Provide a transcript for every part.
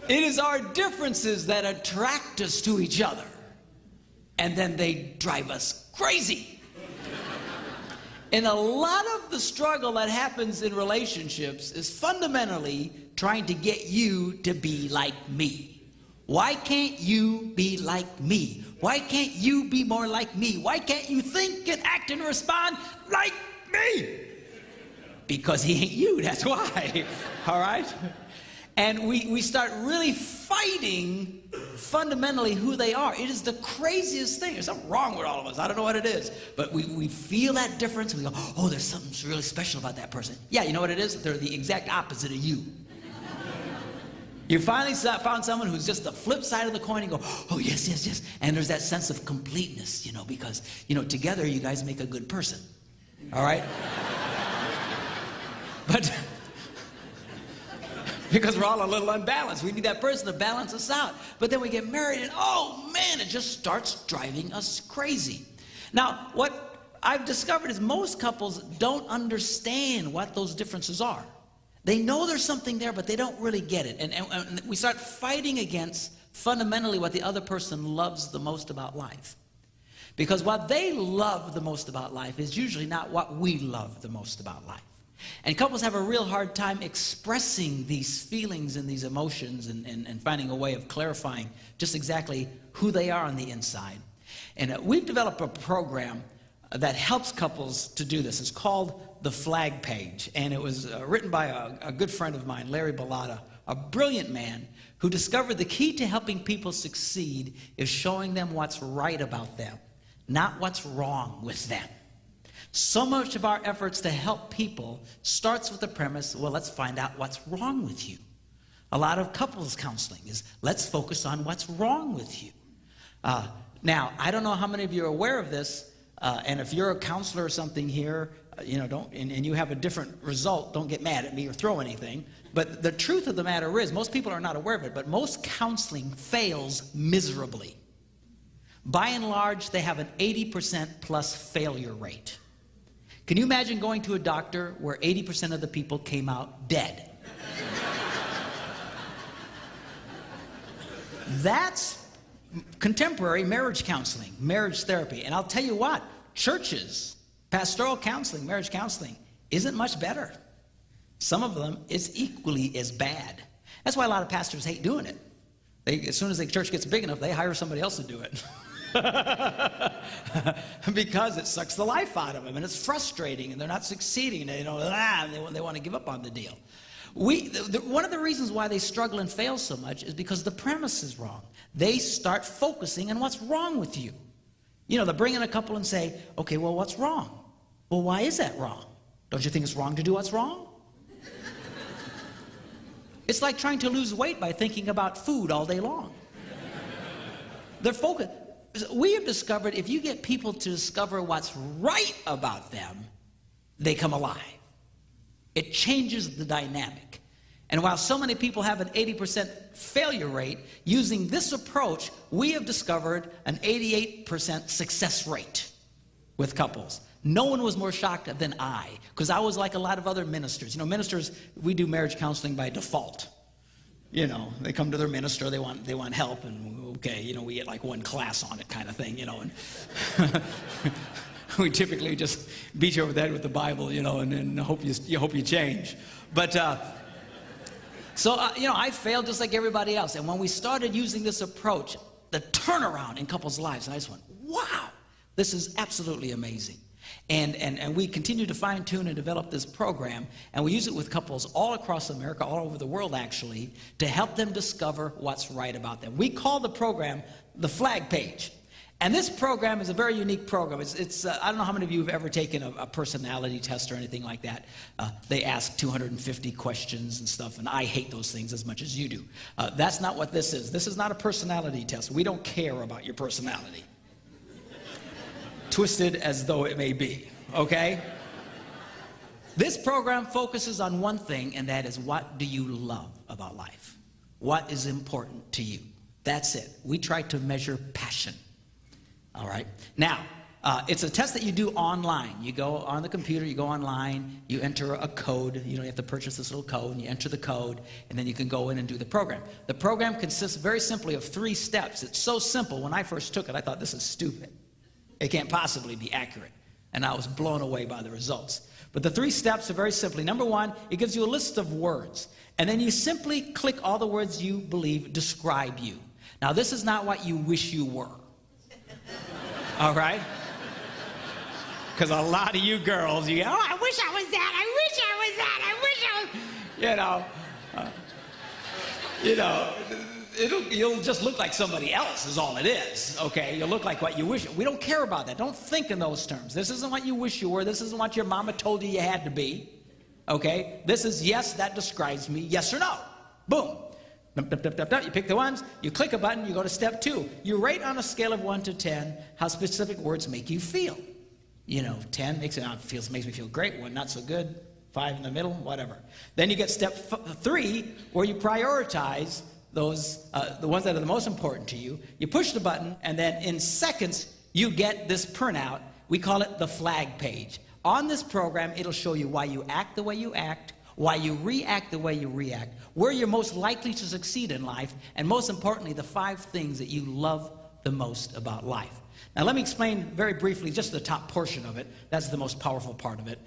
It is our differences that attract us to each other. And then they drive us crazy. And a lot of the struggle that happens in relationships is fundamentally trying to get you to be like me. Why can't you be like me? Why can't you be more like me? Why can't you think and act and respond like me? Because he ain't you, that's why. All right? And we start really fighting fundamentally who they are. It is the craziest thing. There's something wrong with all of us. I don't know what it is. But we feel that difference. And we go, oh, there's something really special about that person. Yeah, you know what it is? They're the exact opposite of you. You finally found someone who's just the flip side of the coin and go, oh, yes, yes, yes. And there's that sense of completeness, you know, because, you know, together you guys make a good person. All right? But because we're all a little unbalanced. We need that person to balance us out. But then we get married and, oh, man, it just starts driving us crazy. Now, what I've discovered is most couples don't understand what those differences are. They know there's something there, but they don't really get it. And we start fighting against fundamentally what the other person loves the most about life. Because what they love the most about life is usually not what we love the most about life. And couples have a real hard time expressing these feelings and these emotions and finding a way of clarifying just exactly who they are on the inside. And we've developed a program that helps couples to do this. It's called The Flag Page, and it was written by a good friend of mine, Larry Bellata, a brilliant man who discovered the key to helping people succeed is showing them what's right about them, not what's wrong with them. So much of our efforts to help people starts with the premise, well, let's find out what's wrong with you. A lot of couples counseling is, let's focus on what's wrong with you. Now, I don't know how many of you are aware of this, and if you're a counselor or something here, you know, and you have a different result, don't get mad at me or throw anything. But the truth of the matter is, most people are not aware of it, but most counseling fails miserably. By and large, they have an 80% plus failure rate. Can you imagine going to a doctor where 80% of the people came out dead? That's contemporary marriage counseling, marriage therapy. And I'll tell you what, churches, pastoral counseling, marriage counseling, isn't much better. Some of them is equally as bad. That's why a lot of pastors hate doing it. As soon as the church gets big enough, they hire somebody else to do it. Because it sucks the life out of them, and it's frustrating, and they're not succeeding. They want to give up on the deal. One of the reasons why they struggle and fail so much is because the premise is wrong. They start focusing on what's wrong with you. You know, they bring in a couple and say, okay, well, what's wrong? Well, why is that wrong? Don't you think it's wrong to do what's wrong? It's like trying to lose weight by thinking about food all day long. They're focused. We have discovered if you get people to discover what's right about them, they come alive. It changes the dynamic. And while so many people have an 80% failure rate, using this approach, we have discovered an 88% success rate with couples. No one was more shocked than I, because I was like a lot of other ministers. You know, ministers, we do marriage counseling by default. You know, they come to their minister, they want help, and okay, you know, we get like one class on it kind of thing, you know, and we typically just beat you over the head with the Bible, you know, and hope you change. But you know, I failed just like everybody else. And when we started using this approach, the turnaround in couples' lives, and I just went, wow, this is absolutely amazing. And we continue to fine-tune and develop this program, and we use it with couples all across America, all over the world actually, to help them discover what's right about them. We call the program The Flag Page. And this program is a very unique program. I don't know how many of you have ever taken a personality test or anything like that. They ask 250 questions and stuff, and I hate those things as much as you do. That's not what this is. This is not a personality test. We don't care about your personality. Twisted as though it may be, okay? This program focuses on one thing, and that is, what do you love about life? What is important to you? That's it. We try to measure passion. All right. Now, It's a test that you do online. You go on the computer, you go online, you enter a code. You have to purchase this little code, and you enter the code, and then you can go in and do the program. The program consists very simply of 3 steps. It's so simple. When I first took it, I thought, this is stupid. It can't possibly be accurate. And I was blown away by the results. But the 3 steps are very simply. Number 1, it gives you a list of words. And then you simply click all the words you believe describe you. Now, this is not what you wish you were. All right? Because a lot of you girls, you go, oh, I wish I was that, I wish I was that, I wish I was... you'll just look like somebody else is all it is, okay? You'll look like what you wish. We don't care about that. Don't think in those terms. This isn't what you wish you were. This isn't what your mama told you had to be, okay? This is, yes, that describes me, yes or no. Boom. You pick the ones, you click a button, you go to step 2. You rate on a scale of 1 to 10 how specific words make you feel. 10 makes me feel great, 1 not so good, 5 in the middle, whatever. Then you get step 3, where you prioritize those, the ones that are the most important to you. You push the button, and then in seconds, you get this printout. We call it the flag page. On this program, it'll show you why you act the way you act, why you react the way you react, where you're most likely to succeed in life, and most importantly, the 5 things that you love the most about life. Now, let me explain very briefly just the top portion of it. That's the most powerful part of it.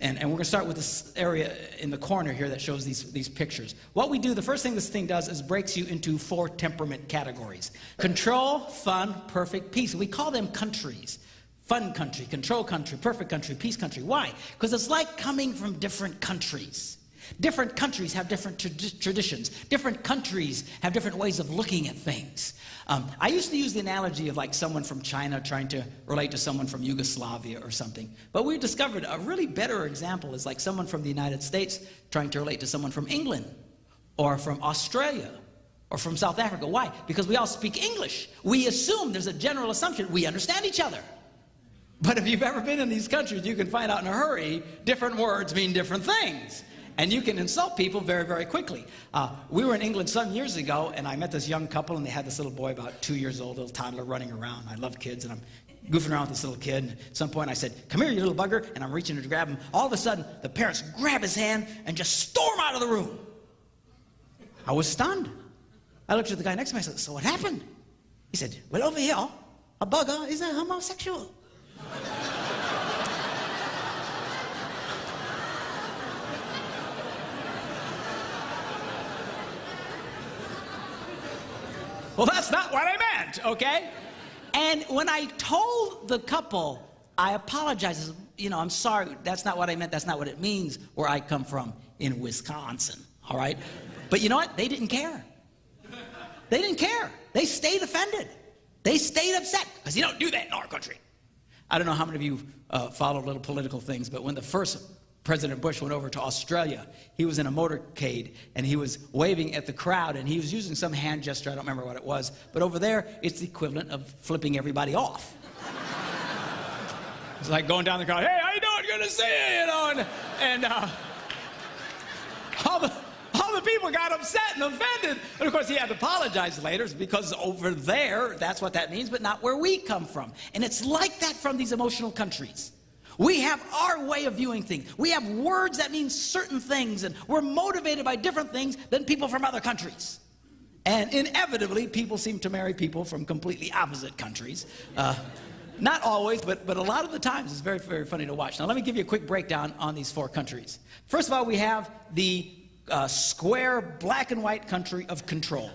And we're going to start with this area in the corner here that shows these pictures. What we do, the first thing this thing does is breaks you into 4 temperament categories. Control, fun, perfect, peace. We call them countries. Fun country, control country, perfect country, peace country. Why? Because it's like coming from different countries. Different countries have different traditions. Different countries have different ways of looking at things. I used to use the analogy of like someone from China trying to relate to someone from Yugoslavia or something. But we discovered a really better example is like someone from the United States trying to relate to someone from England or from Australia or from South Africa. Why? Because we all speak English. We assume, there's a general assumption, we understand each other. But if you've ever been in these countries, you can find out in a hurry, different words mean different things. And you can insult people very, very quickly. We were in England some years ago, and I met this young couple, and they had this little boy about 2 years old, little toddler running around. I love kids, and I'm goofing around with this little kid. And at some point, I said, come here, you little bugger, and I'm reaching to grab him. All of a sudden, the parents grab his hand and just storm out of the room. I was stunned. I looked at the guy next to me, I said, so what happened? He said, well, over here, a bugger is a homosexual. Well, that's not what I meant, okay? And when I told the couple, I apologize. I'm sorry, that's not what I meant. That's not what it means where I come from in Wisconsin, all right? But you know what? They didn't care. They didn't care. They stayed offended. They stayed upset because you don't do that in our country. I don't know how many of you follow little political things, but when the first President Bush went over to Australia, he was in a motorcade, and he was waving at the crowd, and he was using some hand gesture, I don't remember what it was, but over there, it's the equivalent of flipping everybody off. It's like going down the crowd, hey, how you doing, good to see you, and all the people got upset and offended, and of course he had to apologize later because over there, that's what that means, but not where we come from. And it's like that from these emotional countries. We have our way of viewing things. We have words that mean certain things, and we're motivated by different things than people from other countries. And inevitably, people seem to marry people from completely opposite countries. Not always, but a lot of the times. It's very, very funny to watch. Now, let me give you a quick breakdown on these 4 countries. First of all, we have the square, black and white country of control.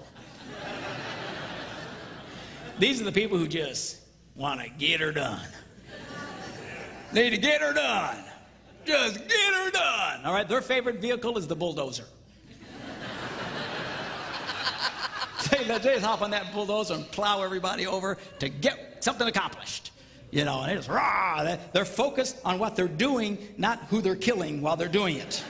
These are the people who just want to get her done. Need to get her done. Just get her done. All right, their favorite vehicle is the bulldozer. They just hop on that bulldozer and plow everybody over to get something accomplished. And they just, rah, they're focused on what they're doing, not who they're killing while they're doing it.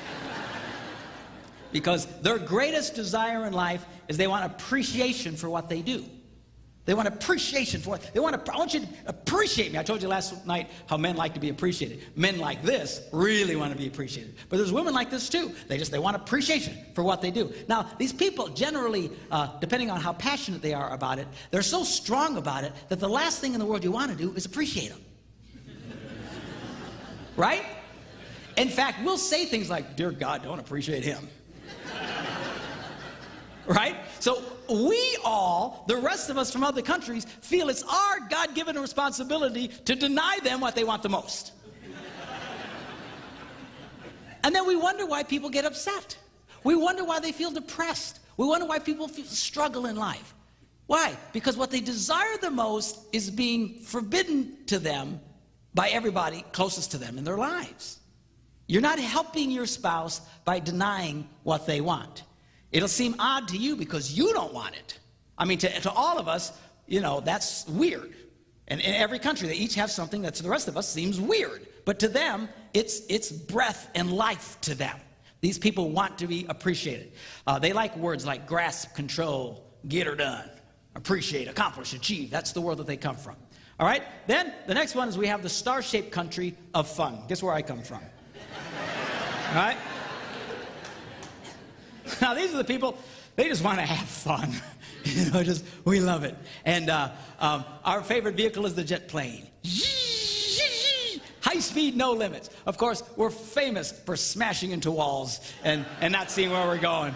Because their greatest desire in life is they want appreciation for what they do. They want appreciation for it. I want you to appreciate me. I told you last night how men like to be appreciated. Men like this really want to be appreciated. But there's women like this too. They want appreciation for what they do. Now, these people generally, depending on how passionate they are about it, they're so strong about it that the last thing in the world you want to do is appreciate them. Right? In fact, we'll say things like, dear God, don't appreciate him. Right? So we all, the rest of us from other countries, feel it's our God-given responsibility to deny them what they want the most. And then we wonder why people get upset. We wonder why they feel depressed. We wonder why people struggle in life. Why? Because what they desire the most is being forbidden to them by everybody closest to them in their lives. You're not helping your spouse by denying what they want. It'll seem odd to you because you don't want it. I mean, to all of us, you know, that's weird. And in every country, they each have something that to the rest of us seems weird. But to them, it's breath and life to them. These people want to be appreciated. They like words like grasp, control, get her done, appreciate, accomplish, achieve. That's the world that they come from. All right? Then the next one is we have the star-shaped country of fun. Guess where I come from? All right? Now, these are the people, they just want to have fun. You know, we love it. And our favorite vehicle is the jet plane. High speed, no limits. Of course, we're famous for smashing into walls and not seeing where we're going.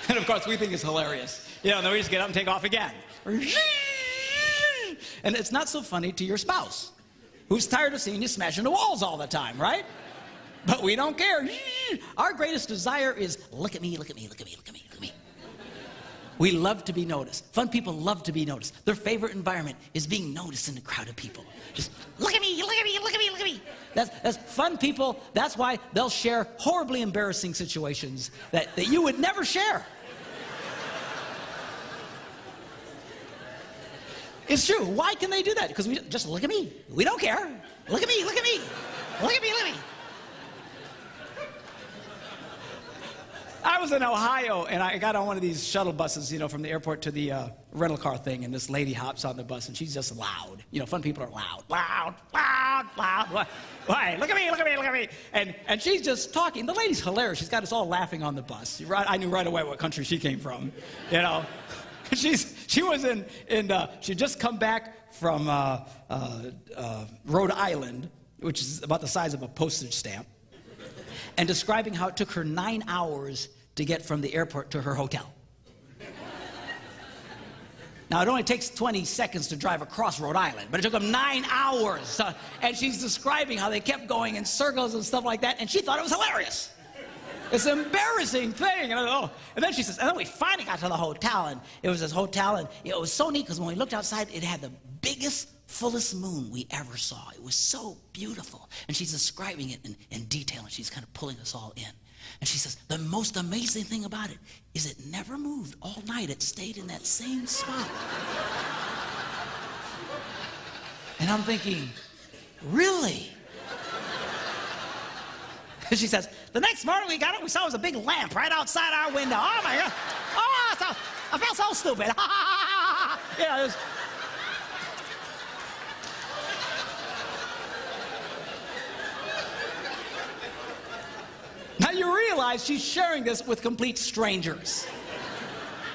And of course, we think it's hilarious. You know, and then we just get up and take off again. And it's not so funny to your spouse, who's tired of seeing you smash into walls all the time, right? But we don't care. Our greatest desire is, look at me, look at me, look at me, look at me, look at me. We love to be noticed. Fun people love to be noticed. Their favorite environment is being noticed in a crowd of people. Just, look at me, look at me, look at me, look at me. That's fun people. That's why they'll share horribly embarrassing situations that you would never share. It's true. Why can they do that? Because we just look at me. We don't care. Look at me, look at me. Look at me, look at me. I was in Ohio, and I got on one of these shuttle buses, you know, from the airport to the rental car thing, and this lady hops on the bus, and she's just loud. You know, fun people are loud, loud, loud, loud. Why? Look at me, look at me, look at me. And she's just talking. The lady's hilarious. She's got us all laughing on the bus. I knew right away what country she came from, you know. She was she'd just come back from Rhode Island, which is about the size of a postage stamp, and describing how it took her 9 hours to get from the airport to her hotel. Now, it only takes 20 seconds to drive across Rhode Island, but it took them 9 hours. And she's describing how they kept going in circles and stuff like that, and she thought it was hilarious. It's an embarrassing thing. And then she says, and then we finally got to the hotel, and it was this hotel, and it was so neat because when we looked outside, it had the biggest, fullest moon we ever saw. It was so beautiful. And she's describing it in detail, and she's kind of pulling us all in. And she says, the most amazing thing about it is it never moved all night. It stayed in that same spot. And I'm thinking, really? And she says, the next morning we got up, we saw it was a big lamp right outside our window. Oh my God. Oh, I felt so stupid. You know, it was... Now you realize she's sharing this with complete strangers.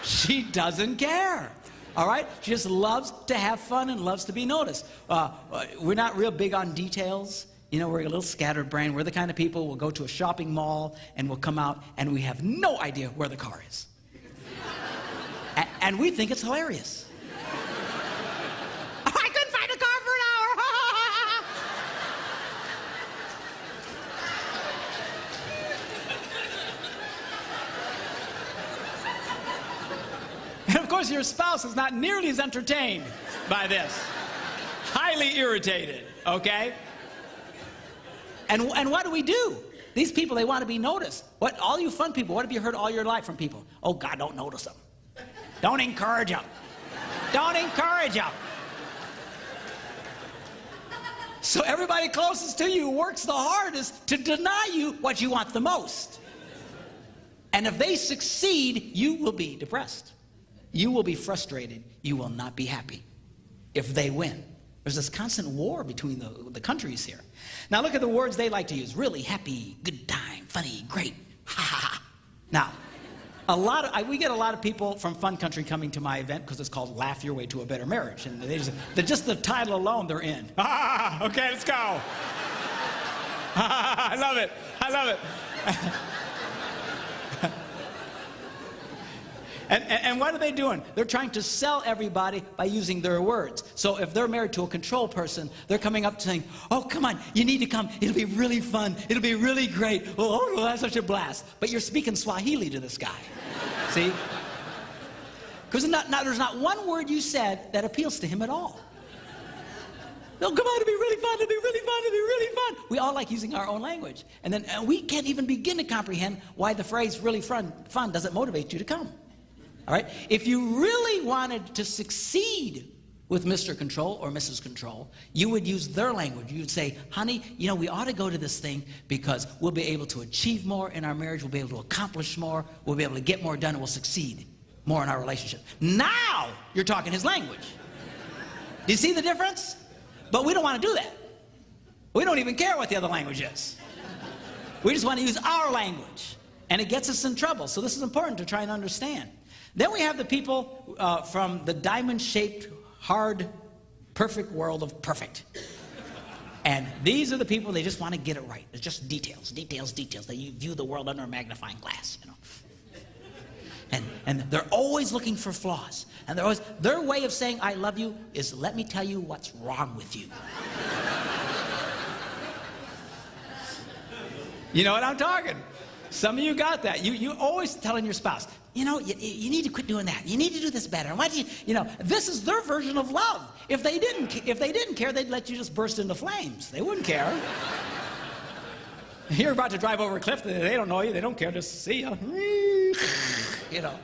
She doesn't care, all right? She just loves to have fun and loves to be noticed. We're not real big on details. You know, we're a little scattered brain. We're the kind of people who'll go to a shopping mall and we'll come out and we have no idea where the car is. And we think it's hilarious. I couldn't find a car for an hour. And of course, your spouse is not nearly as entertained by this. Highly irritated, okay? And what do? These people, they want to be noticed. All you fun people, what have you heard all your life from people? Oh, God, don't notice them. Don't encourage them. Don't encourage them. So everybody closest to you works the hardest to deny you what you want the most. And if they succeed, you will be depressed. you will be frustrated. You will not be happy if they win. There's this constant war between the countries here. Now look at the words they like to use. Really, happy, good time, funny, great, ha ha ha. Now, we get a lot of people from Fun Country coming to my event because it's called Laugh Your Way to a Better Marriage. And just the title alone, they're in. Ah, okay, let's go. I love it. I love it. And what are they doing? They're trying to sell everybody by using their words. So if they're married to a control person, they're coming up saying, oh, come on, you need to come. It'll be really fun. It'll be really great. Oh, we'll have such a blast. But you're speaking Swahili to this guy. See? Because there's not one word you said that appeals to him at all. No, come on, it'll be really fun, it'll be really fun, it'll be really fun. We all like using our own language. And then we can't even begin to comprehend why the phrase really fun doesn't motivate you to come. All right? If you really wanted to succeed with Mr. Control or Mrs. Control, you would use their language. You would say, honey, you know, we ought to go to this thing because we'll be able to achieve more in our marriage, we'll be able to accomplish more, we'll be able to get more done, and we'll succeed more in our relationship. Now you're talking his language. Do you see the difference? But we don't want to do that. We don't even care what the other language is. We just want to use our language. And it gets us in trouble. So this is important to try and understand. Then we have the people from the diamond-shaped, hard, perfect world of perfect. And these are the people, they just want to get it right. It's just details, details, details. They view the world under a magnifying glass, you know. And they're always looking for flaws. And their way of saying, I love you, is let me tell you what's wrong with you. You know what I'm talking? Some of you got that. You always telling your spouse, you know, you need to quit doing that. You need to do this better. And why do you know, this is their version of love. If they didn't care, they'd let you just burst into flames. They wouldn't care. You're about to drive over a cliff, they don't know you, they don't care, just see you. You know.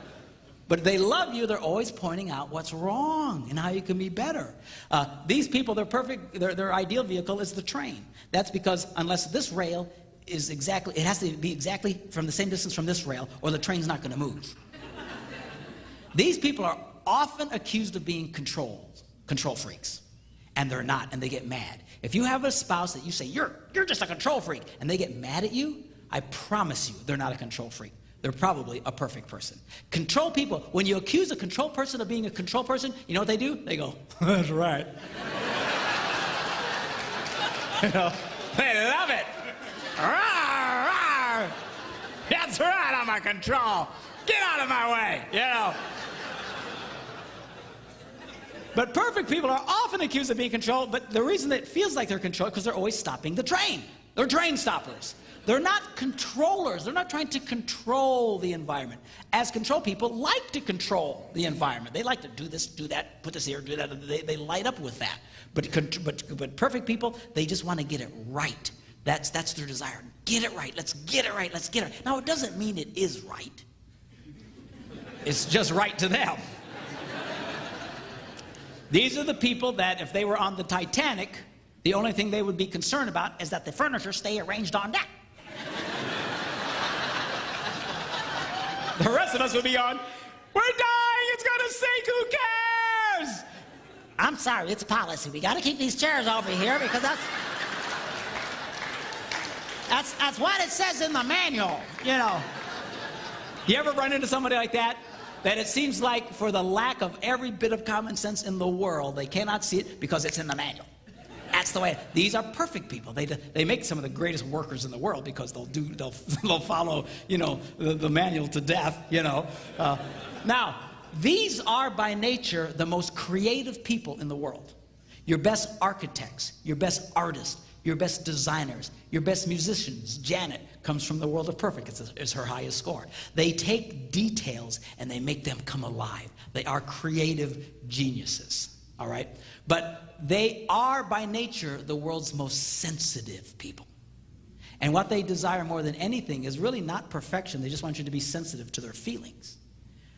But if they love you, they're always pointing out what's wrong and how you can be better. These people, they're perfect, their ideal vehicle is the train. That's because unless this rail is exactly, it has to be exactly from the same distance from this rail, or the train's not going to move. These people are often accused of being control freaks, and they're not, and they get mad. If you have a spouse that you say, you're just a control freak, and they get mad at you, I promise you they're not a control freak. They're probably a perfect person. Control people, when you accuse a control person of being a control person, you know what they do? They go, that's right. You know, they love it. Rawr, rawr. That's right, I'm a control. Get out of my way, you know. But perfect people are often accused of being controlled, but the reason that it feels like they're controlled because they're always stopping the train. They're train stoppers. They're not controllers. They're not trying to control the environment. As control people like to control the environment. They like to do this, do that, put this here, do that. They light up with that. But perfect people, they just want to get it right. That's their desire. Get it right. Let's get it right. Let's get it right. Now, it doesn't mean it is right. It's just right to them. These are the people that if they were on the Titanic, the only thing they would be concerned about is that the furniture stay arranged on deck. The rest of us would be on, we're dying, it's gonna sink, who cares? I'm sorry, it's policy. We gotta keep these chairs over here because that's what it says in the manual, you know. You ever run into somebody like that? That it seems like for the lack of every bit of common sense in the world, they cannot see it because it's in the manual. That's the way. These are perfect people. They make some of the greatest workers in the world because they'll follow, you know, the manual to death, you know. Now, these are by nature the most creative people in the world. Your best architects, your best artists, your best designers, your best musicians. Janet comes from the world of perfect. It's her highest score. They take details and they make them come alive. They are creative geniuses, all right? But they are by nature the world's most sensitive people. And what they desire more than anything is really not perfection. They just want you to be sensitive to their feelings,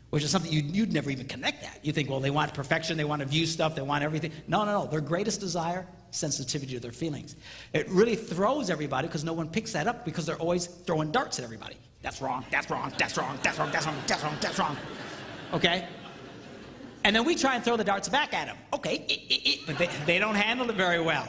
which is something you'd never even connect that. You think, well, they want perfection, they want to view stuff, they want everything. No, no, no. Their greatest desire, sensitivity to their feelings. It really throws everybody because no one picks that up because they're always throwing darts at everybody. That's wrong, that's wrong, that's wrong, that's wrong, that's wrong, that's wrong, that's wrong. Okay? And then we try and throw the darts back at them. Okay, but they don't handle it very well.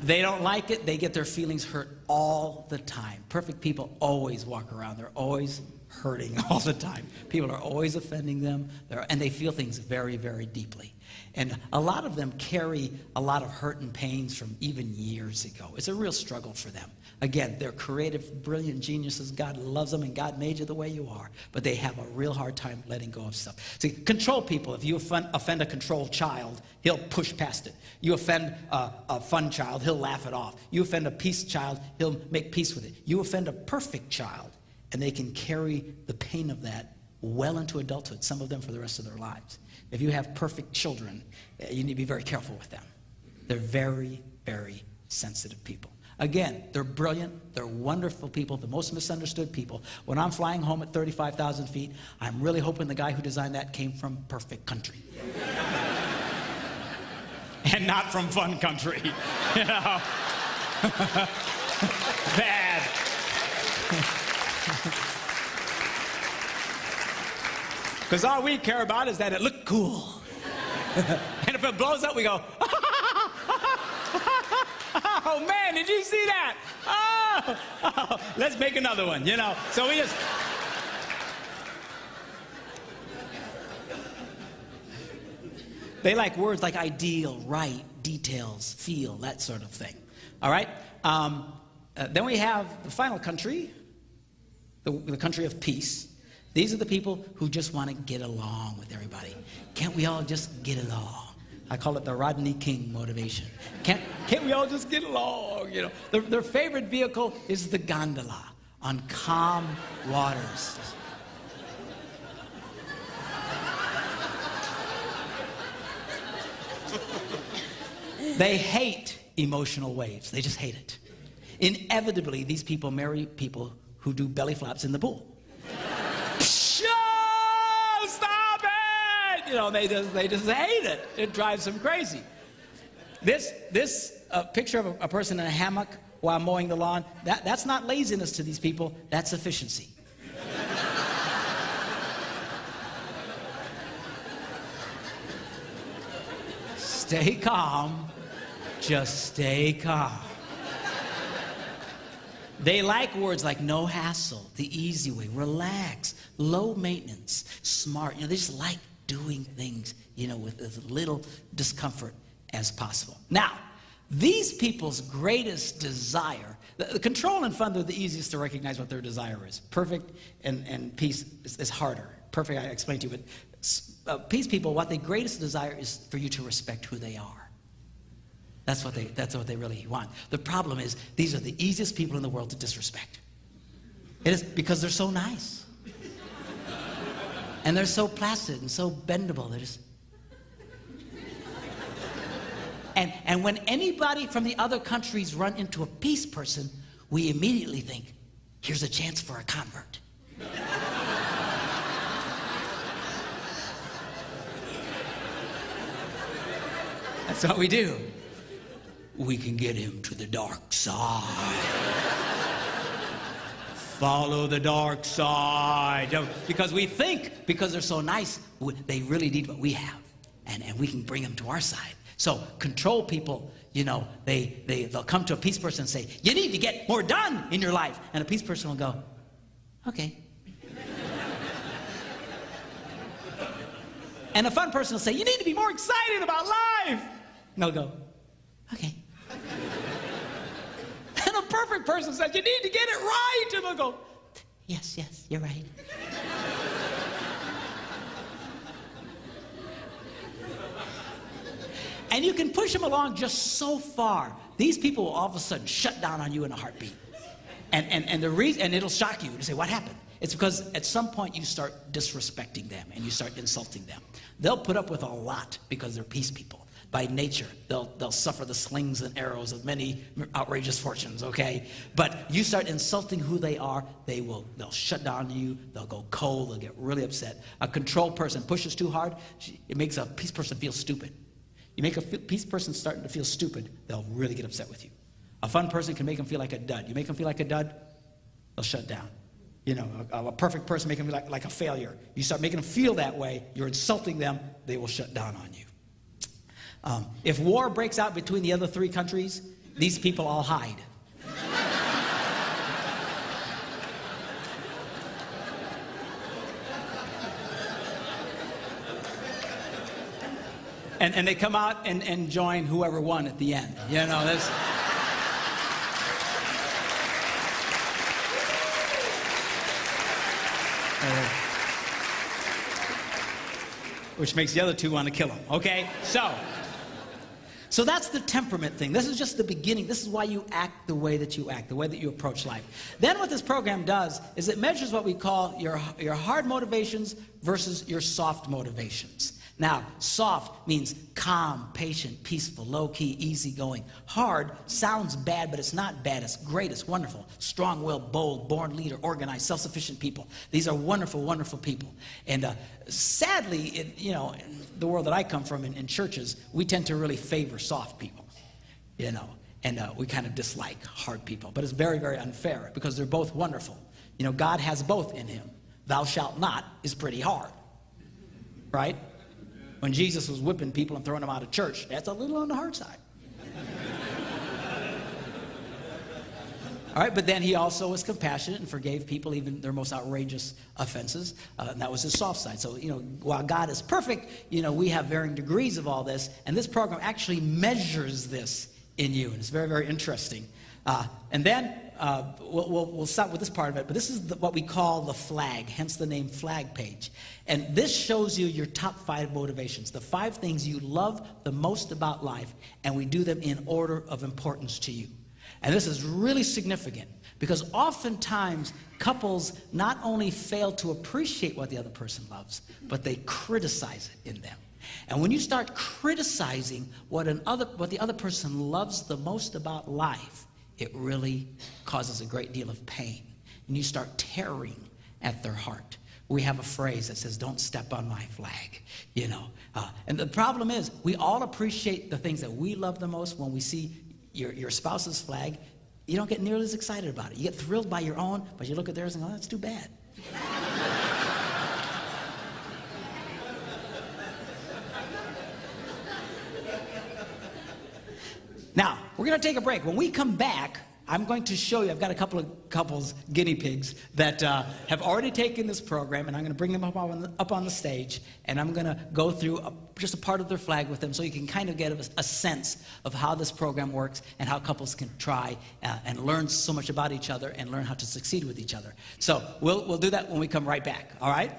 They don't like it. They get their feelings hurt all the time. Perfect people always walk around. They're always hurting all the time. People are always offending them, and they feel things very, very deeply. And a lot of them carry a lot of hurt and pains from even years ago. It's a real struggle for them. Again, they're creative, brilliant geniuses. God loves them, and God made you the way you are. But they have a real hard time letting go of stuff. See, control people, if you offend a controlled child, he'll push past it. You offend a fun child, he'll laugh it off. You offend a peace child, he'll make peace with it. You offend a perfect child, and they can carry the pain of that well into adulthood, some of them for the rest of their lives. If you have perfect children, you need to be very careful with them. They're very, very sensitive people. Again, they're brilliant, they're wonderful people, the most misunderstood people. When I'm flying home at 35,000 feet, I'm really hoping the guy who designed that came from perfect country. And not from fun country, you know. Bad. Because all we care about is that it looked cool. And if it blows up, we go, oh man, did you see that? Oh, let's make another one, you know. So we just... They like words like ideal, right, details, feel, that sort of thing. All right? Then we have the final country, the country of peace. These are the people who just want to get along with everybody. Can't we all just get along? I call it the Rodney King motivation. Can't we all just get along? You know, their favorite vehicle is the gondola on calm waters. They hate emotional waves. They just hate it. Inevitably, these people marry people who do belly flops in the pool. Stop it! You know, they just hate it. It drives them crazy. This picture of a person in a hammock while mowing the lawn, that's not laziness to these people, that's efficiency. Stay calm. Just stay calm. They like words like no hassle, the easy way, relax, low maintenance, smart. You know, they just like doing things, you know, with as little discomfort as possible. Now, these people's greatest desire, the control and fun, they're the easiest to recognize what their desire is. Perfect and peace is harder. Perfect, I explained to you, but peace people, what their greatest desire is for you to respect who they are. That's what they really want. The problem is, these are the easiest people in the world to disrespect. It is because they're so nice. And they're so placid and so bendable. They're just... And when anybody from the other countries run into a peace person, we immediately think, here's a chance for a convert. That's what we do. We can get him to the dark side. Follow the dark side. Because we think, because they're so nice, they really need what we have. And we can bring them to our side. So control people, you know, they'll come to a peace person and say, you need to get more done in your life. And a peace person will go, okay. And a fun person will say, you need to be more excited about life. And they'll go, okay. And a perfect person says, you need to get it right. And they'll go, yes, you're right. And you can push them along just so far. These people will all of a sudden shut down on you in a heartbeat. And the reason, and it'll shock you to say, what happened? It's because at some point you start disrespecting them and you start insulting them. They'll put up with a lot because they're peace people. By nature, they'll suffer the slings and arrows of many outrageous fortunes, okay? But you start insulting who they are, they'll shut down on you, they'll go cold, they'll get really upset. A control person pushes too hard, it makes a peace person feel stupid. You make a peace person starting to feel stupid, they'll really get upset with you. A fun person can make them feel like a dud. You make them feel like a dud, they'll shut down. You know, a perfect person making them like a failure. You start making them feel that way, you're insulting them, they will shut down on you. If war breaks out between the other 3 countries, these people all hide. And they come out and join whoever won at the end. You know, that's... which makes the other 2 want to kill him. Okay? So that's the temperament thing. This is just the beginning. This is why you act the way that you act, the way that you approach life. Then what this program does is it measures what we call your hard motivations versus your soft motivations. Now, soft means calm, patient, peaceful, low-key, easygoing. Hard sounds bad, but it's not bad. It's great. It's wonderful. Strong-willed, bold, born leader, organized, self-sufficient people. These are wonderful, wonderful people. And sadly, in the world that I come from, in churches, we tend to really favor soft people, you know, and we kind of dislike hard people. But it's very, very unfair because they're both wonderful. You know, God has both in him. Thou shalt not is pretty hard, right? When Jesus was whipping people and throwing them out of church, that's a little on the hard side. All right, but then he also was compassionate and forgave people even their most outrageous offenses, and that was his soft side. So, you know, while God is perfect, you know, we have varying degrees of all this, and this program actually measures this in you, and it's very, very interesting. And then we'll stop with this part of it, but this is what we call the flag, hence the name flag page. And this shows you your top 5 motivations, the 5 things you love the most about life, and we do them in order of importance to you. And this is really significant because oftentimes couples not only fail to appreciate what the other person loves, but they criticize it in them. And when you start criticizing what the other person loves the most about life, it really causes a great deal of pain. And you start tearing at their heart. We have a phrase that says, don't step on my flag, you know. And the problem is, we all appreciate the things that we love the most. When we see your spouse's flag, you don't get nearly as excited about it. You get thrilled by your own, but you look at theirs and go, oh, that's too bad. Now, we're going to take a break. When we come back, I'm going to show you, I've got a couple of couples, guinea pigs, that have already taken this program, and I'm going to bring them up on the stage, and I'm going to go through just a part of their flag with them so you can kind of get a sense of how this program works and how couples can try and learn so much about each other and learn how to succeed with each other. So we'll do that when we come right back, all right?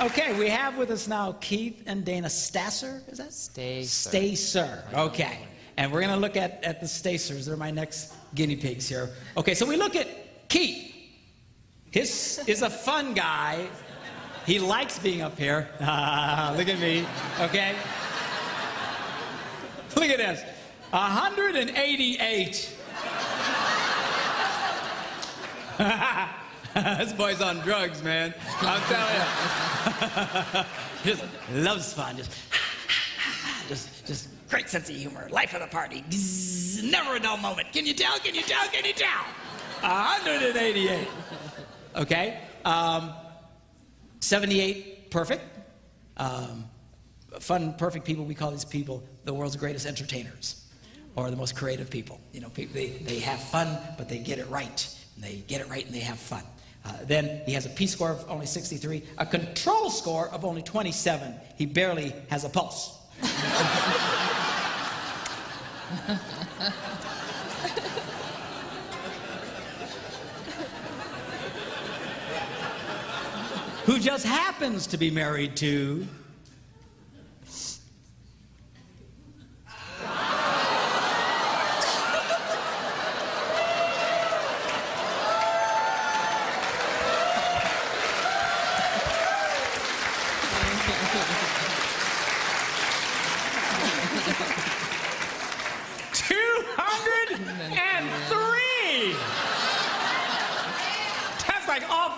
Okay, we have with us now Keith and Dana Stasser. Is that? Stacer. Okay. And we're going to look at the Stacers. They're my next guinea pigs here. Okay, so we look at Keith. His is a fun guy. He likes being up here. Look at me. Okay. Look at this. 188. This boy's on drugs, man. I'm telling you. Just loves fun. Just great sense of humor. Life of the party. Never a dull moment. Can you tell? Can you tell? Can you tell? 188. Okay. 78, perfect. Fun, perfect people. We call these people the world's greatest entertainers, or the most creative people. You know, they have fun, but they get it right. And they get it right, and they have fun. Then he has a P score of only 63, a control score of only 27. He barely has a pulse. Who just happens to be married to...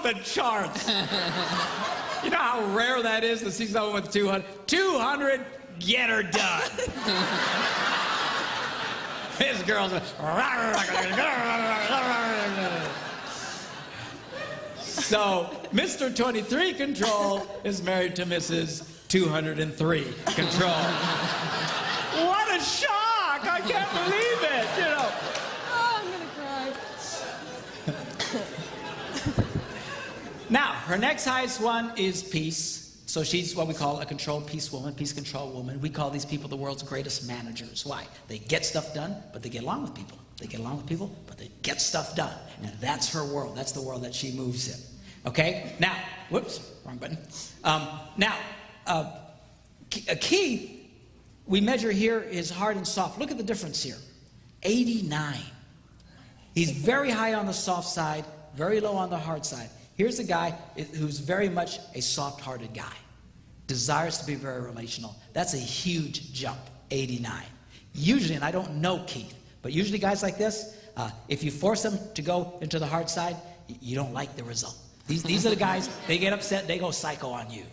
the charts. You know how rare that is to see someone with 200? 200, get her done. This girl's so, Mr. 23 Control is married to Mrs. 203 Control. What a shock! I can't believe it, you know. Oh, I'm gonna cry. Now, her next highest one is peace. So she's what we call a control peace woman, peace control woman. We call these people the world's greatest managers. Why? They get stuff done, but they get along with people. They get along with people, but they get stuff done. And that's her world. That's the world that she moves in. Okay? Now, whoops, wrong button. Keith, we measure here his hard and soft. Look at the difference here. 89. He's very high on the soft side, very low on the hard side. Here's a guy who's very much a soft-hearted guy. Desires to be very relational. That's a huge jump, 89. Usually, and I don't know Keith, but usually guys like this, if you force them to go into the hard side, you don't like the result. These are the guys, they get upset, they go psycho on you.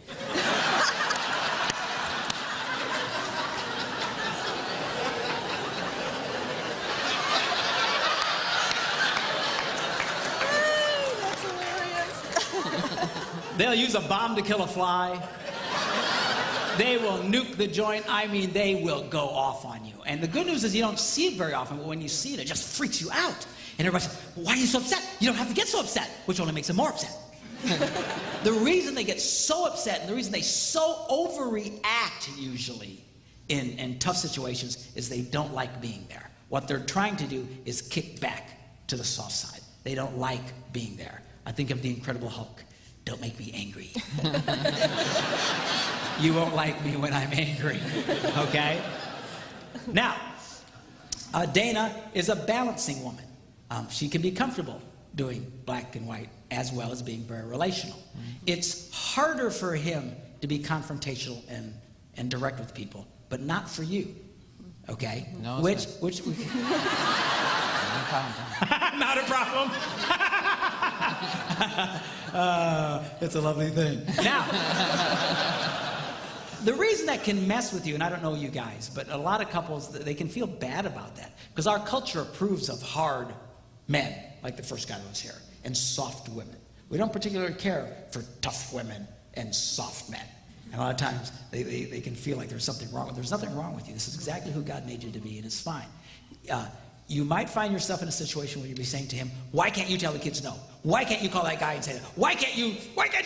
That's hilarious. They'll use a bomb to kill a fly. They will nuke the joint. I mean, they will go off on you. And the good news is you don't see it very often, but when you see it, it just freaks you out. And everybody says, why are you so upset? You don't have to get so upset, which only makes them more upset. The reason they get so upset and the reason they so overreact usually in tough situations is they don't like being there. What they're trying to do is kick back to the soft side. They don't like being there. I think of the Incredible Hulk. Don't make me angry. You won't like me when I'm angry, okay? Now, Dana is a balancing woman. She can be comfortable doing black and white as well as being very relational. It's harder for him to be confrontational and direct with people, but not for you, okay? No, which no problem. Not a problem. It's a lovely thing. Now, the reason that can mess with you, and I don't know you guys, but a lot of couples, they can feel bad about that because our culture approves of hard men, like the first guy that was here, and soft women. We don't particularly care for tough women and soft men. And a lot of times, they can feel like there's something wrong with you. There's nothing wrong with you. This is exactly who God made you to be, and it's fine. You might find yourself in a situation where you'll be saying to him, why can't you tell the kids no? Why can't you call that guy and say that? Why can't you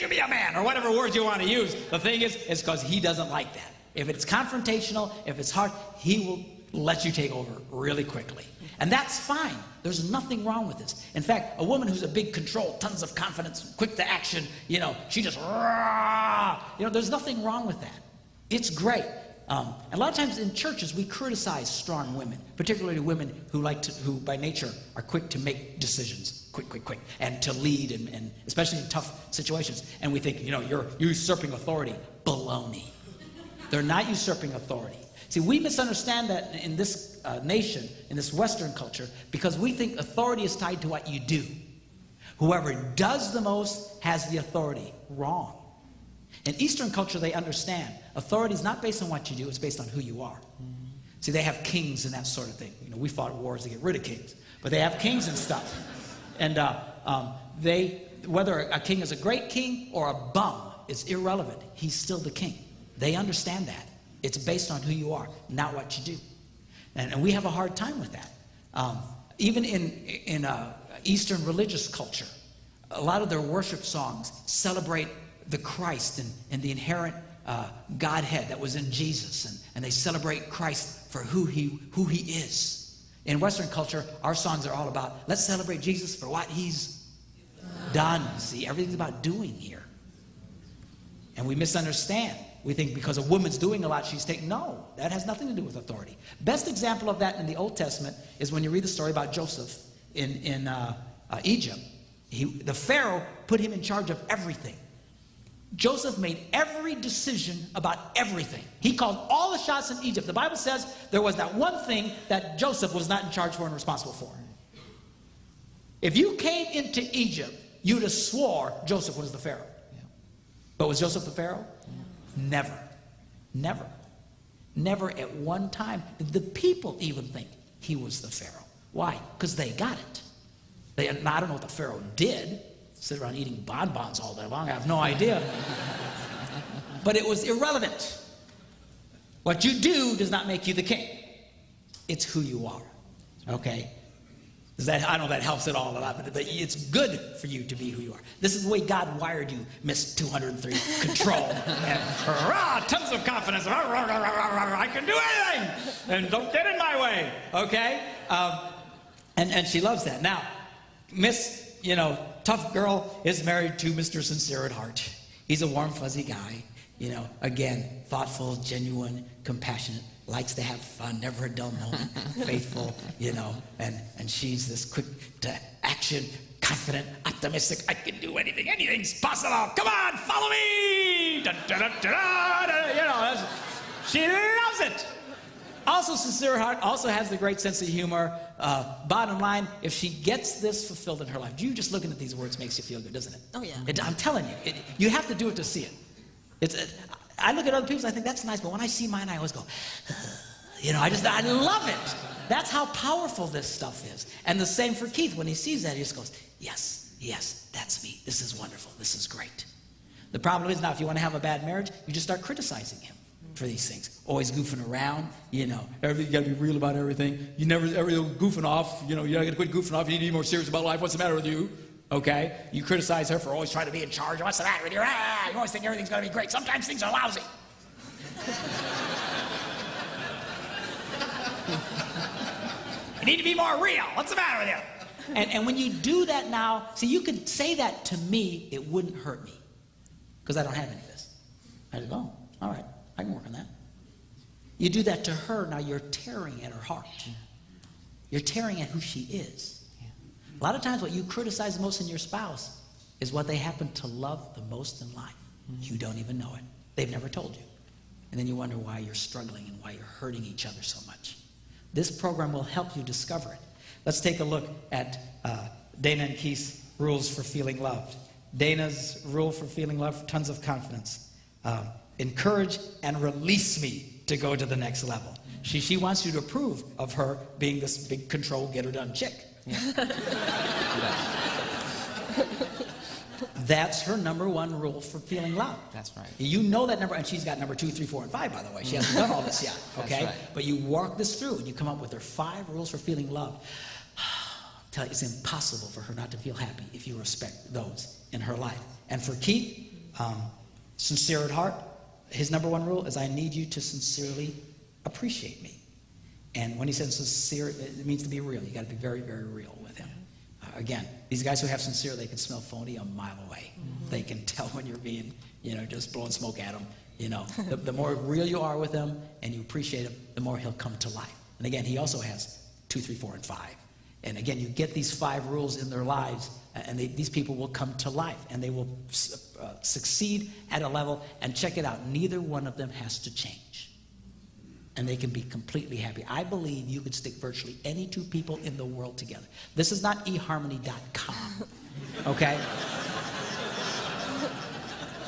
be a man? Or whatever words you want to use. The thing is, it's because he doesn't like that. If it's confrontational, if it's hard, he will let you take over really quickly. And that's fine. There's nothing wrong with this. In fact, a woman who's a big control, tons of confidence, quick to action, she just, there's nothing wrong with that. It's great. And a lot of times in churches, we criticize strong women, particularly women who by nature are quick to make decisions, quick, and to lead, and especially in tough situations. And we think, you're usurping authority. Baloney. They're not usurping authority. See, we misunderstand that in this nation, in this Western culture, because we think authority is tied to what you do. Whoever does the most has the authority. Wrong. In Eastern culture, they understand authority is not based on what you do, it's based on who you are. See, they have kings and that sort of thing. We fought wars to get rid of kings, but they have kings and stuff. And whether a king is a great king or a bum is irrelevant. He's still the king. They understand that. It's based on who you are, not what you do. And we have a hard time with that. Even in Eastern religious culture, a lot of their worship songs celebrate the Christ and the inherent Godhead that was in Jesus, and they celebrate Christ for who he is. In Western culture, our songs are all about, let's celebrate Jesus for what he's done. See, everything's about doing here. And we misunderstand. We think because a woman's doing a lot, she's taking, no, that has nothing to do with authority. Best example of that in the Old Testament is when you read the story about Joseph in Egypt. The Pharaoh put him in charge of everything. Joseph made every decision about everything. He called all the shots in Egypt. The Bible says there was that one thing that Joseph was not in charge for and responsible for. If you came into Egypt, you'd have swore Joseph was the Pharaoh. But was Joseph the Pharaoh? Never. Never. Never at one time did the people even think he was the Pharaoh. Why? Because they got it. I don't know what the Pharaoh did. Sit around eating bonbons all day long. I have no idea. But it was irrelevant. What you do does not make you the king. It's who you are. Okay? I don't know if that helps at all a lot, but it's good for you to be who you are. This is the way God wired you, Miss 203, control. And tons of confidence. I can do anything. And don't get in my way. Okay? And she loves that. Now, Miss, tough girl is married to Mr. Sincere at Heart. He's a warm, fuzzy guy. Again, thoughtful, genuine, compassionate, likes to have fun, never a dull moment, faithful, and she's this quick to action, confident, optimistic, I can do anything, anything's possible, come on, follow me, da, da, da, da, da, she loves it. Also, Sincere Heart also has the great sense of humor. Bottom line, if she gets this fulfilled in her life, you just looking at these words makes you feel good, doesn't it? Oh, yeah. I'm telling you, you have to do it to see it. I look at other people's, I think that's nice, but when I see mine, I always go, I love it. That's how powerful this stuff is. And the same for Keith. When he sees that, he just goes, yes, yes, that's me. This is wonderful. This is great. The problem is now, if you want to have a bad marriage, you just start criticizing him for these things. Always goofing around, everything, you got to be real about everything. You never, goofing off, you got to quit goofing off. You need to be more serious about life. What's the matter with you? Okay? You criticize her for always trying to be in charge. What's the matter with you? You always think everything's going to be great. Sometimes things are lousy. You need to be more real. What's the matter with you? And when you do that now, see, you could say that to me, it wouldn't hurt me. Because I don't have any of this. I just go, all right, I can work on that. You do that to her, now you're tearing at her heart. You're tearing at who she is. A lot of times what you criticize most in your spouse is what they happen to love the most in life. You don't even know it. They've never told you. And then you wonder why you're struggling and why you're hurting each other so much. This program will help you discover it. Let's take a look at Dana and Keith's rules for feeling loved. Dana's rule for feeling loved, tons of confidence. Encourage and release me to go to the next level. She wants you to approve of her being this big control, get her done chick. Yeah. That's her number one rule for feeling loved. That's right. You know that number, and she's got number 2, 3, 4, and 5, by the way. She hasn't done all this yet, okay? Right. But you work this through, and you come up with her 5 rules for feeling loved. Tell you, it's impossible for her not to feel happy if you respect those in her life. And for Keith, sincere at heart, his number one rule is I need you to sincerely appreciate me. And when he says sincere, it means to be real. You got to be very, very real with him. Again, these guys who have sincere, they can smell phony a mile away. They can tell when you're being, just blowing smoke at them. The more real you are with him and you appreciate him, the more he'll come to life. And again, he also has 2, 3, 4, and 5. And again, you get these 5 rules in their lives, and these people will come to life, and they will succeed at a level. And check it out, neither one of them has to change. And they can be completely happy. I believe you could stick virtually any 2 people in the world together. This is not eharmony.com, okay?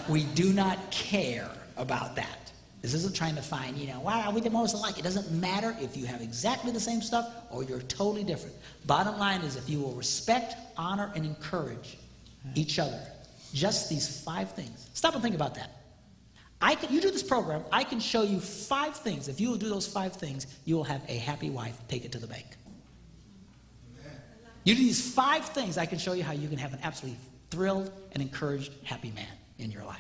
We do not care about that. This isn't trying to find, why are we the most alike? It doesn't matter if you have exactly the same stuff or you're totally different. Bottom line is if you will respect, honor, and encourage each other, just these 5 things. Stop and think about that. You do this program, I can show you 5 things. If you will do those 5 things, you will have a happy wife. Take it to the bank. You do these 5 things, I can show you how you can have an absolutely thrilled and encouraged, happy man in your life.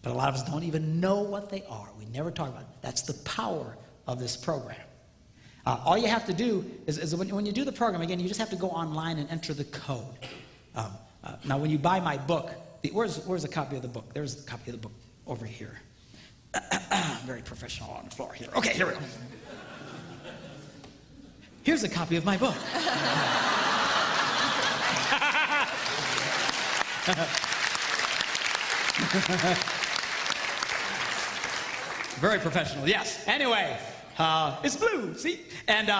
But a lot of us don't even know what they are. We never talk about it. That's the power of this program. All you have to do is when you do the program, again, you just have to go online and enter the code. Now, when you buy my book, where's a copy of the book? There's a copy of the book over here. Very professional on the floor here. Okay, here we go. Here's a copy of my book. Very professional, yes. Anyway, It's blue, see? And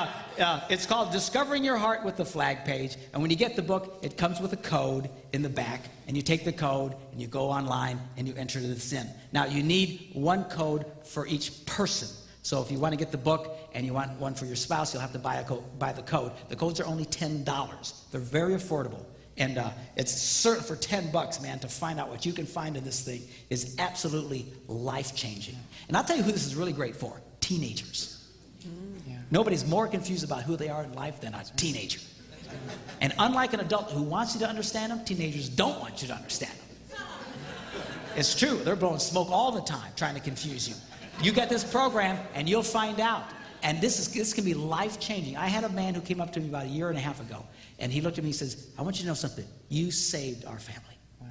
it's called Discovering Your Heart with the Flag page. And when you get the book, it comes with a code in the back. And you take the code and you go online and you enter this in. Now, you need one code for each person. So if you want to get the book and you want one for your spouse, you'll have to buy the code. The codes are only $10. They're very affordable. And it's certain for $10, man, to find out what you can find in this thing is absolutely life-changing. And I'll tell you who this is really great for. Teenagers. Yeah. Nobody's more confused about who they are in life than a teenager. And unlike an adult who wants you to understand them, teenagers don't want you to understand them. It's true. They're blowing smoke all the time trying to confuse you. You get this program and you'll find out. And this can be life-changing. I had a man who came up to me about a year and a half ago, and he looked at me and says, I want you to know something. You saved our family. Wow.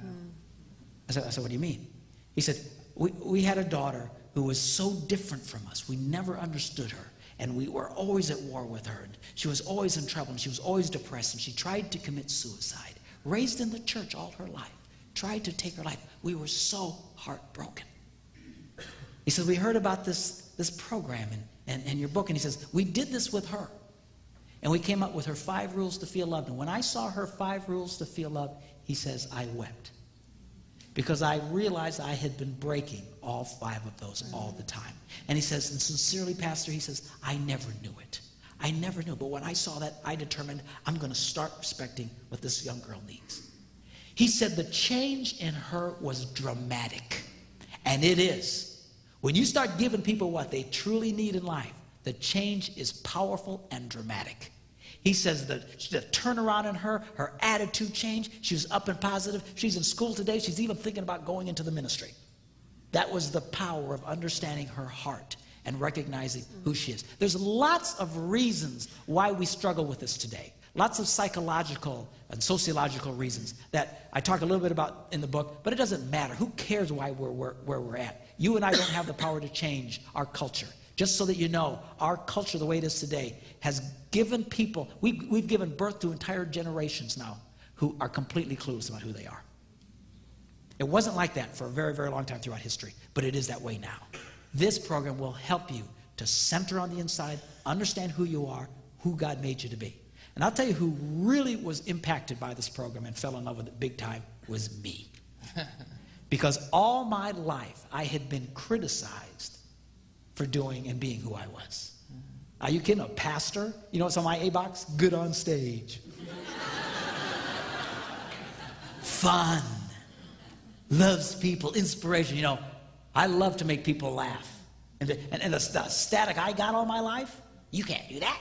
I said, what do you mean? He said, we had a daughter who was so different from us. We never understood her, and we were always at war with her. And she was always in trouble, and she was always depressed, and she tried to commit suicide. Raised in the church all her life, tried to take her life. We were so heartbroken. He said, we heard about this program and your book, and he says, we did this with her. And we came up with her 5 rules to feel loved. And when I saw her 5 rules to feel loved, he says, I wept. Because I realized I had been breaking all 5 of those all the time. And he says, and sincerely, Pastor, he says, I never knew it. I never knew. But when I saw that, I determined I'm going to start respecting what this young girl needs. He said the change in her was dramatic. And it is. When you start giving people what they truly need in life, the change is powerful and dramatic. He says the turnaround in her attitude changed. She was up and positive. She's in school today. She's even thinking about going into the ministry. That was the power of understanding her heart and recognizing who she is. There's lots of reasons why we struggle with this today. Lots of psychological and sociological reasons that I talk a little bit about in the book, but it doesn't matter. Who cares why we're where we're at? You and I don't have the power to change our culture. Just so that you know, our culture, the way it is today, has given people, we've given birth to entire generations now who are completely clueless about who they are. It wasn't like that for a very, very long time throughout history, but it is that way now. This program will help you to center on the inside, understand who you are, who God made you to be. And I'll tell you who really was impacted by this program and fell in love with it big time was me. Because all my life I had been criticized for doing and being who I was. Are you kidding? A pastor? You know what's on my A box? Good on stage. Fun. Loves people. Inspiration. You know, I love to make people laugh. And the static I got all my life, you can't do that.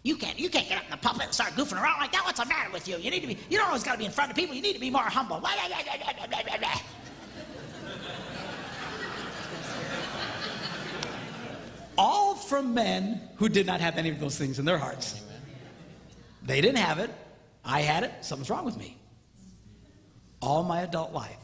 You can't get up in the pulpit and start goofing around like that. What's the matter with you? You don't always got to be in front of people. You need to be more humble. All from men who did not have any of those things in their hearts. They didn't have it. I had it. Something's wrong with me. All my adult life,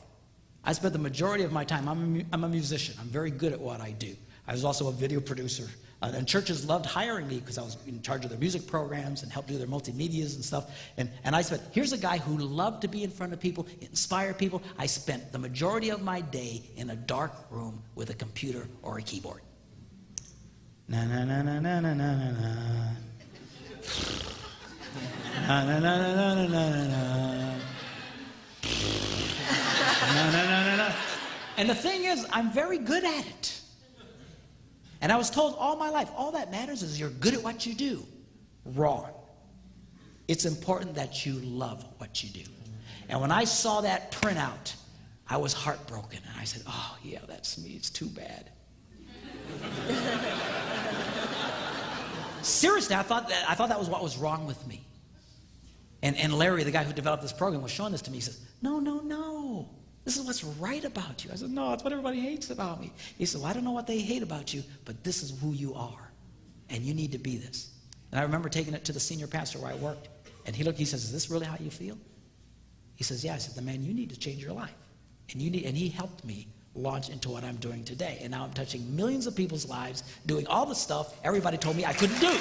I spent the majority of my time, I'm a musician. I'm very good at what I do. I was also a video producer. And churches loved hiring me because I was in charge of their music programs and helped do their multimedias and stuff. And I spent, here's a guy who loved to be in front of people, inspire people. I spent the majority of my day in a dark room with a computer or a keyboard. Na na na na na na na na na. Na na na na na na na na. Na na na na na. And the thing is, I'm very good at it. And I was told all my life, all that matters is you're good at what you do. Wrong. It's important that you love what you do. And when I saw that printout, I was heartbroken. And I said, oh, yeah, that's me. It's too bad. Seriously, I thought that was what was wrong with me. And Larry, the guy who developed this program, was showing this to me. He says, no. This is what's right about you. I said, no, it's what everybody hates about me. He said, well, I don't know what they hate about you, but this is who you are. And you need to be this. And I remember taking it to the senior pastor where I worked. And he says, is this really how you feel? He says, yeah. I said, man, you need to change your life. And he helped me launch into what I'm doing today. And now I'm touching millions of people's lives, doing all the stuff everybody told me I couldn't do.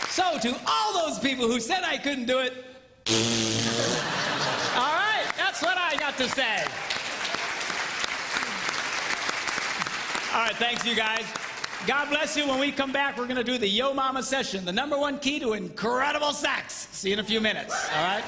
So to all those people who said I couldn't do it. All right, that's what I got to say. All right, thanks you guys. God bless you. When we come back, we're going to do the Yo Mama session, the #1 key to incredible sex. See you in a few minutes, all right?